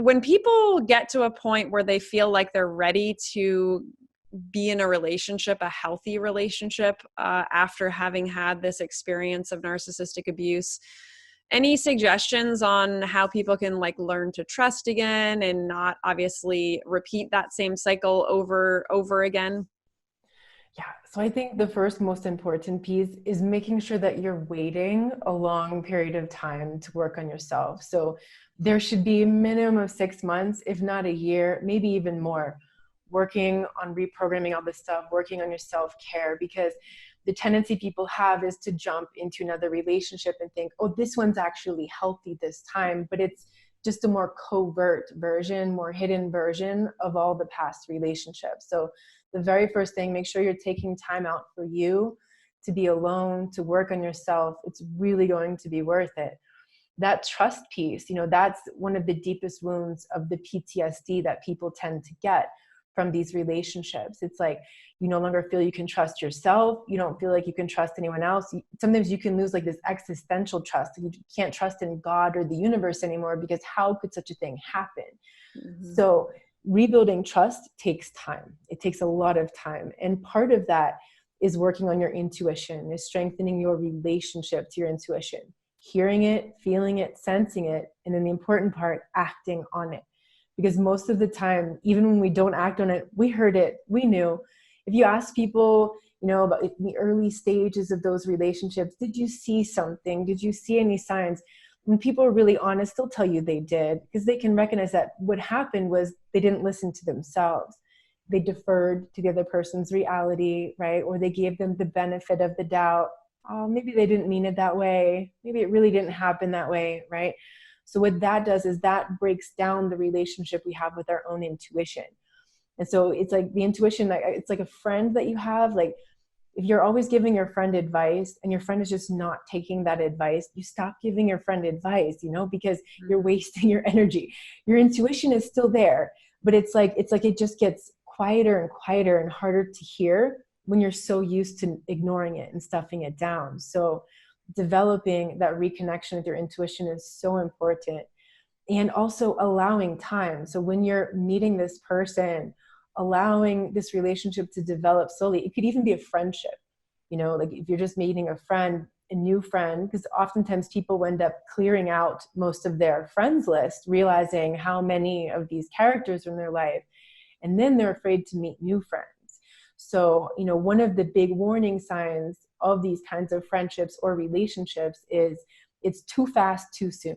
when people get to a point where they feel like they're ready to be in a relationship, a healthy relationship, after having had this experience of narcissistic abuse, any suggestions on how people can like learn to trust again and not obviously repeat that same cycle over again? Yeah. So I think the first most important piece is making sure that you're waiting a long period of time to work on yourself. So there should be a minimum of 6 months, if not a year, maybe even more, working on reprogramming all this stuff, working on your self-care, because the tendency people have is to jump into another relationship and think, oh, this one's actually healthy this time, but it's just a more covert version, more hidden version of all the past relationships. So the very first thing, make sure you're taking time out for you to be alone, to work on yourself. It's really going to be worth it. That trust piece, that's one of the deepest wounds of the PTSD that people tend to get from these relationships. It's like you no longer feel you can trust yourself. You don't feel like you can trust anyone else. Sometimes you can lose like this existential trust. You can't trust in God or the universe anymore because how could such a thing happen? Mm-hmm. So rebuilding trust takes time. It takes a lot of time. And part of that is working on your intuition, is strengthening your relationship to your intuition, hearing it, feeling it, sensing it. And then the important part, acting on it. Because most of the time, even when we don't act on it, we heard it, we knew. If you ask people, about the early stages of those relationships, did you see something? Did you see any signs? When people are really honest, they'll tell you they did, because they can recognize that what happened was they didn't listen to themselves. They deferred to the other person's reality, right? Or they gave them the benefit of the doubt. Oh, maybe they didn't mean it that way. Maybe it really didn't happen that way, right? So what that does is that breaks down the relationship we have with our own intuition. And so it's like the intuition, it's like a friend that you have. Like if you're always giving your friend advice and your friend is just not taking that advice, you stop giving your friend advice, because you're wasting your energy. Your intuition is still there, but it's like it just gets quieter and quieter and harder to hear when you're so used to ignoring it and stuffing it down. So developing that reconnection with your intuition is so important. And also allowing time. So when you're meeting this person, allowing this relationship to develop slowly. It could even be a friendship, like if you're just meeting a new friend, because oftentimes people end up clearing out most of their friends list, realizing how many of these characters are in their life. And then they're afraid to meet new friends. So, one of the big warning signs of these kinds of friendships or relationships is it's too fast, too soon.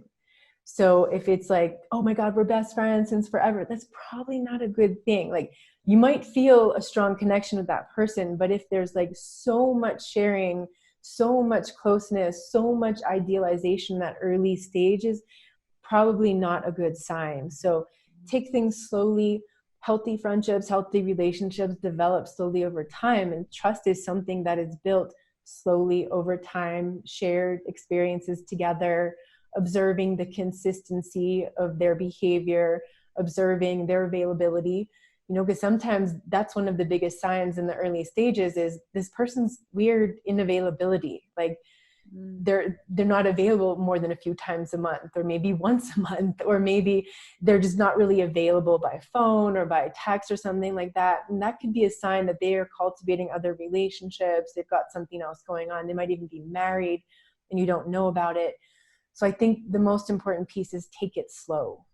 So if it's like, oh my God, we're best friends since forever, that's probably not a good thing. Like you might feel a strong connection with that person, but if there's like so much sharing, so much closeness, so much idealization, that early stage is probably not a good sign. So take things slowly. Healthy friendships, healthy relationships develop slowly over time. And trust is something that is built slowly over time, shared experiences together, observing the consistency of their behavior, observing their availability, because sometimes that's one of the biggest signs in the early stages is this person's weird inavailability. Like they're not available more than a few times a month, or maybe once a month, or maybe they're just not really available by phone or by text or something like that. And that could be a sign that they are cultivating other relationships. They've got something else going on. They might even be married and you don't know about it. So I think the most important piece is take it slow.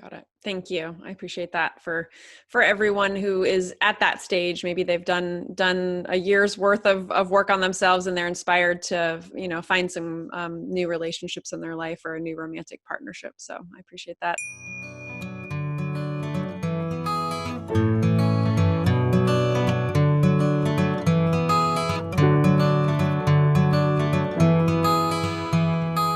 Got it. Thank you. I appreciate that for everyone who is at that stage. Maybe they've done a year's worth of work on themselves and they're inspired to, find some new relationships in their life or a new romantic partnership. So I appreciate that.